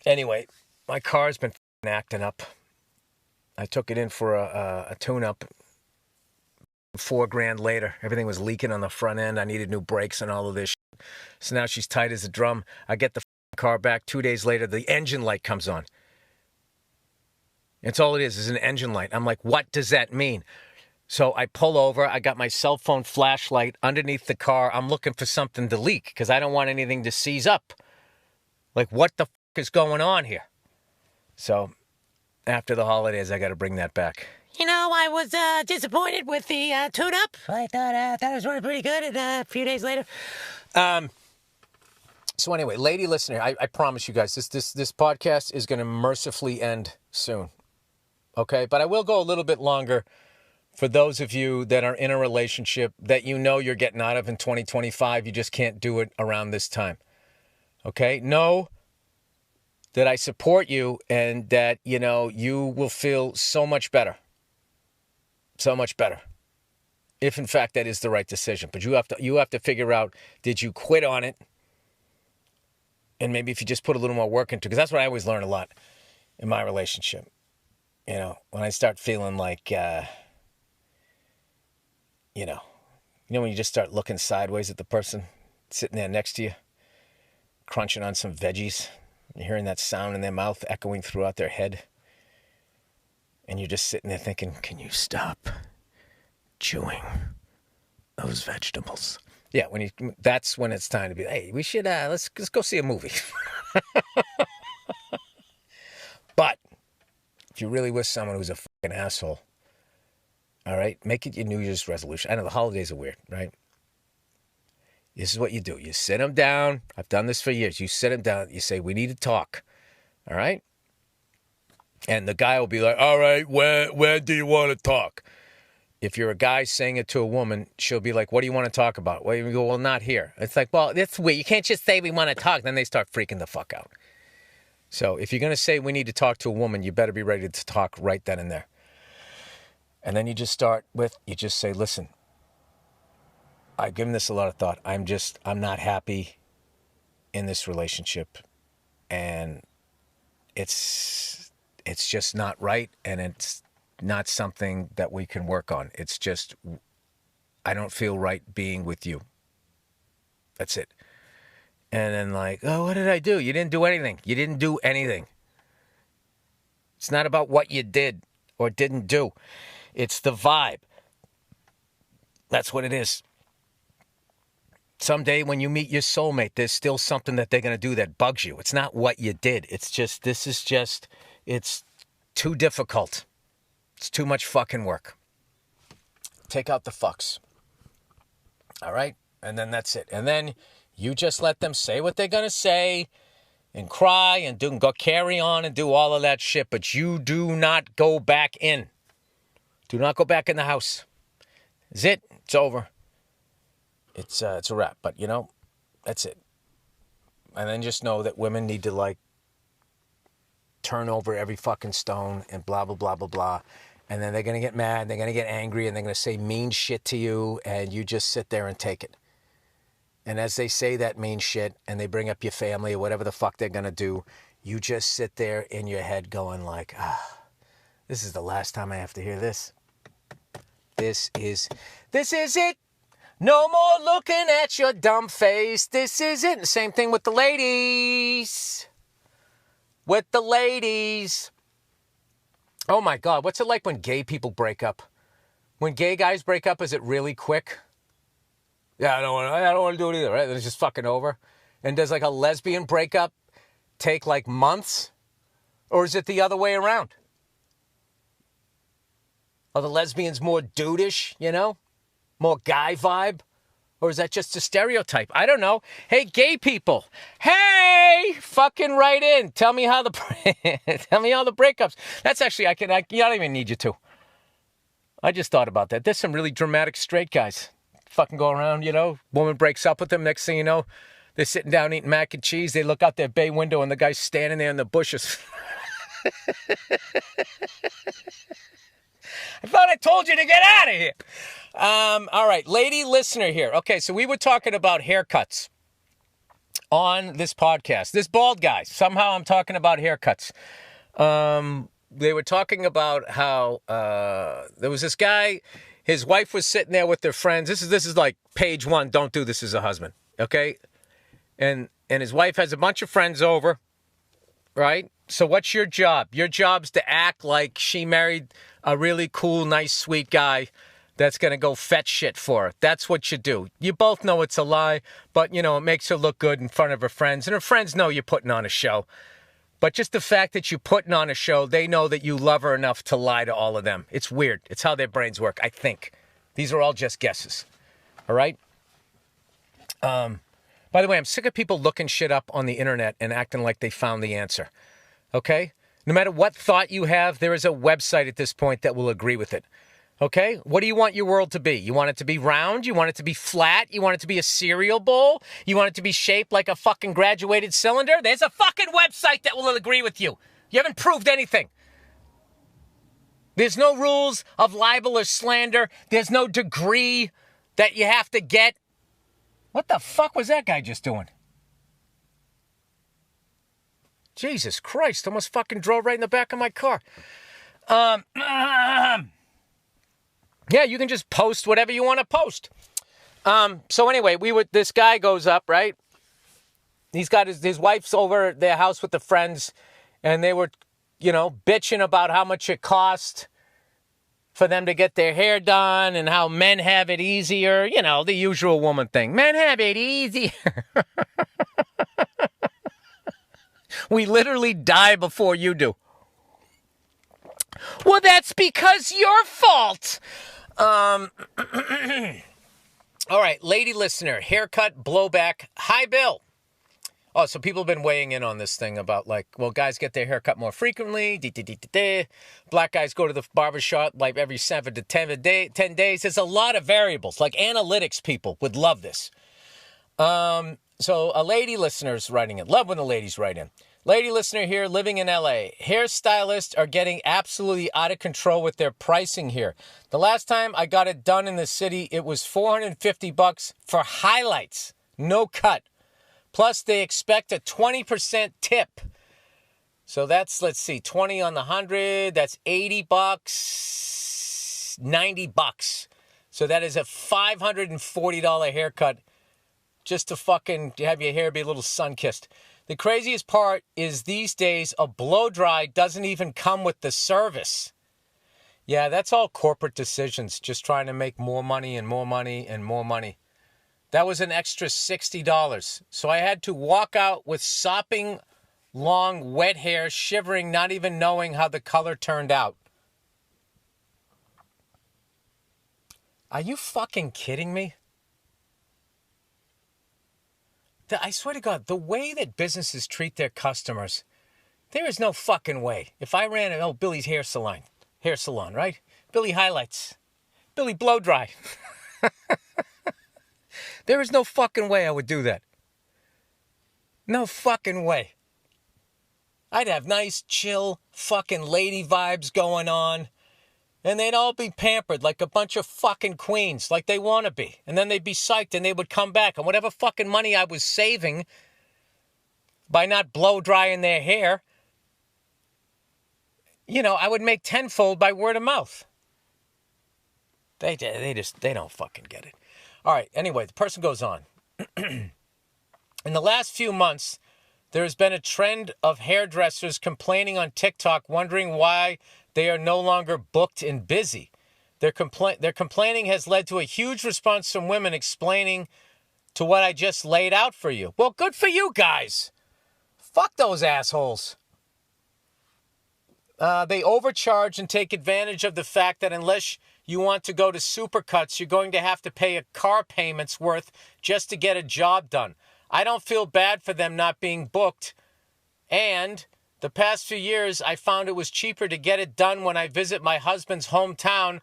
Anyway, my car's been acting up. I took it in for a tune-up. $4,000 later, everything was leaking on the front end. I needed new brakes and all of this shit. So now she's tight as a drum. I get the car back. 2 days later, the engine light comes on. That's all it is an engine light. I'm like, what does that mean? So I pull over. I got my cell phone flashlight underneath the car. I'm looking for something to leak because I don't want anything to seize up. Like, what the is going on here? So after the holidays, I got to bring that back. You know, I was disappointed with the tune-up. I thought it was running pretty good, and a few days later. So anyway, lady listener, I promise you guys, this podcast is going to mercifully end soon. Okay? But I will go a little bit longer for those of you that are in a relationship that you know you're getting out of in 2025. You just can't do it around this time. Okay? Know that I support you and that, you know, you will feel so much better. So much better. If in fact that is the right decision. But you have to figure out, did you quit on it? And maybe if you just put a little more work into it, because that's what I always learn a lot in my relationship. You know, when I start feeling like, when you just start looking sideways at the person sitting there next to you, crunching on some veggies, you're hearing that sound in their mouth echoing throughout their head. And you're just sitting there thinking, can you stop chewing those vegetables? Yeah, that's when it's time to be, hey, we should, let's go see a movie. But if you're really with someone who's a fucking asshole, all right, make it your New Year's resolution. I know the holidays are weird, right? This is what you do. You sit them down. I've done this for years. You sit them down. You say, we need to talk, all right? And the guy will be like, all right, where do you want to talk? If you're a guy saying it to a woman, she'll be like, what do you want to talk about? Well, you go, well, not here. It's like, well, that's weird. You can't just say we want to talk. Then they start freaking the fuck out. So if you're going to say we need to talk to a woman, you better be ready to talk right then and there. And then you just say, listen, I've given this a lot of thought. I'm not happy in this relationship. And it's just not right, and it's not something that we can work on. It's just, I don't feel right being with you. That's it. And then like, oh, what did I do? You didn't do anything. You didn't do anything. It's not about what you did or didn't do. It's the vibe. That's what it is. Someday when you meet your soulmate, there's still something that they're going to do that bugs you. It's not what you did. It's too difficult. It's too much fucking work. Take out the fucks. All right? And then that's it. And then you just let them say what they're going to say and cry and go carry on and do all of that shit. But you do not go back in. Do not go back in the house. That's it. It's over. It's a wrap. But, that's it. And then just know that women need to, turn over every fucking stone and blah, blah, blah, blah, blah. And then they're going to get mad, they're going to get angry, and they're going to say mean shit to you, and you just sit there and take it. And as they say that mean shit, and they bring up your family or whatever the fuck they're going to do, you just sit there in your head going like, this is the last time I have to hear this. This is it. No more looking at your dumb face. This is it. And the same thing with the ladies. Oh my God, what's it like when gay people break up? When gay guys break up, is it really quick? Yeah, I don't want to do it either, right? It's just fucking over. And does a lesbian breakup take months? Or is it the other way around? Are the lesbians more dudeish, More guy vibe? Or is that just a stereotype? I don't know. Hey, gay people. Hey, fucking write in. Tell me how the breakups. That's actually, I don't even need you to. I just thought about that. There's some really dramatic straight guys. Fucking go around, woman breaks up with them. Next thing you know, they're sitting down eating mac and cheese. They look out their bay window and the guy's standing there in the bushes. I thought I told you to get out of here. All right, lady listener here. Okay, so we were talking about haircuts. on this podcast. This bald guy. Somehow I'm talking about haircuts. They were talking about how there was this guy. His wife was sitting there with their friends. This is like page 1. Don't do this as a husband, okay? And his wife has a bunch of friends over, right? So what's your job? Your job's to act like she married a really cool, nice, sweet guy that's going to go fetch shit for her. That's what you do. You both know it's a lie, but, you know, it makes her look good in front of her friends. And her friends know you're putting on a show. But just the fact that you're putting on a show, they know that you love her enough to lie to all of them. It's weird. It's how their brains work, I think. These are all just guesses. All right? By the way, I'm sick of people looking shit up on the internet and acting like they found the answer. Okay? No matter what thought you have, there is a website at this point that will agree with it. Okay? What do you want your world to be? You want it to be round? You want it to be flat? You want it to be a cereal bowl? You want it to be shaped like a fucking graduated cylinder? There's a fucking website that will agree with you. You haven't proved anything. There's no rules of libel or slander. There's no degree that you have to get. What the fuck was that guy just doing? Jesus Christ, almost fucking drove right in the back of my car. Yeah, you can just post whatever you want to post. So anyway, this guy goes up, right? He's got his wife's over at their house with the friends, and they were, you know, bitching about how much it cost for them to get their hair done and how men have it easier. You know, the usual woman thing. Men have it easier. We literally die before you do. Well, that's because your fault. All right, lady listener, haircut, blowback. Hi, Bill. Oh, so people have been weighing in on this thing about like, well, guys get their haircut more frequently. Black guys go to the barbershop like every 7 to 10 days. There's a lot of variables. Like analytics people would love this. So a lady listener's writing in. Love when the ladies write in. Lady listener here, living in LA. Hairstylists are getting absolutely out of control with their pricing here. The last time I got it done in the city, it was $450 for highlights, no cut. Plus, they expect a 20% tip. So that's, let's see, 20 on the 100. That's $80, $90. So that is a $540 haircut just to fucking have your hair be a little sun-kissed. The craziest part is these days a blow dry doesn't even come with the service. Yeah, that's all corporate decisions, just trying to make more money and more money and more money. That was an extra $60. So I had to walk out with sopping long wet hair, shivering, not even knowing how the color turned out. Are you fucking kidding me? I swear to God, the way that businesses treat their customers, there is no fucking way. If I ran Billy's hair salon, right? Billy Highlights, Billy Blow Dry. There is no fucking way I would do that. No fucking way. I'd have nice, chill, fucking lady vibes going on. And they'd all be pampered like a bunch of fucking queens, like they want to be. And then they'd be psyched and they would come back. And whatever fucking money I was saving by not blow drying their hair, you know, I would make tenfold by word of mouth. They don't fucking get it. All right, anyway, the person goes on. In the last few months, there has been a trend of hairdressers complaining on TikTok, wondering why they are no longer booked and busy. Their complaining has led to a huge response from women explaining to what I just laid out for you. Well, good for you guys. Fuck those assholes. They overcharge and take advantage of the fact that unless you want to go to Supercuts, you're going to have to pay a car payment's worth just to get a job done. I don't feel bad for them not being booked. And the past few years, I found it was cheaper to get it done when I visit my husband's hometown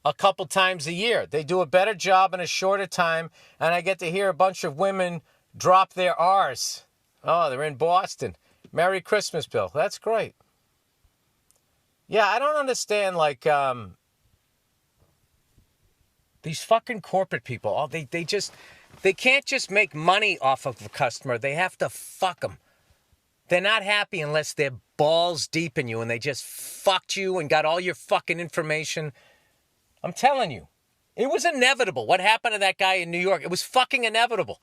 a couple times a year. They do a better job in a shorter time, and I get to hear a bunch of women drop their R's. Oh, they're in Boston. Merry Christmas, Bill. That's great. Yeah, I don't understand, like, these fucking corporate people. Oh, they just, They can't just make money off of a customer. They have to fuck them. They're not happy unless they're balls deep in you and they just fucked you and got all your fucking information. I'm telling you, it was inevitable. What happened to that guy in New York? It was fucking inevitable.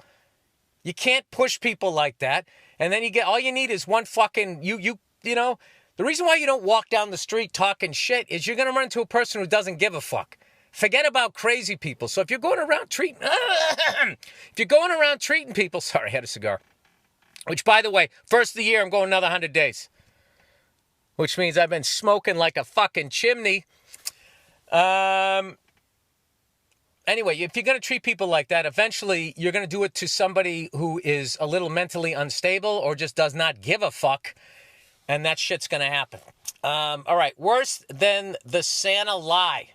You can't push people like that. And then all you need is one fucking, you know, the reason why you don't walk down the street talking shit is you're going to run into a person who doesn't give a fuck. Forget about crazy people. So if you're going around treating people, sorry, I had a cigar. Which, by the way, first of the year, I'm going another 100 days. Which means I've been smoking like a fucking chimney. Anyway, if you're going to treat people like that, eventually you're going to do it to somebody who is a little mentally unstable or just does not give a fuck. And that shit's going to happen. All right, worse than the Santa lie.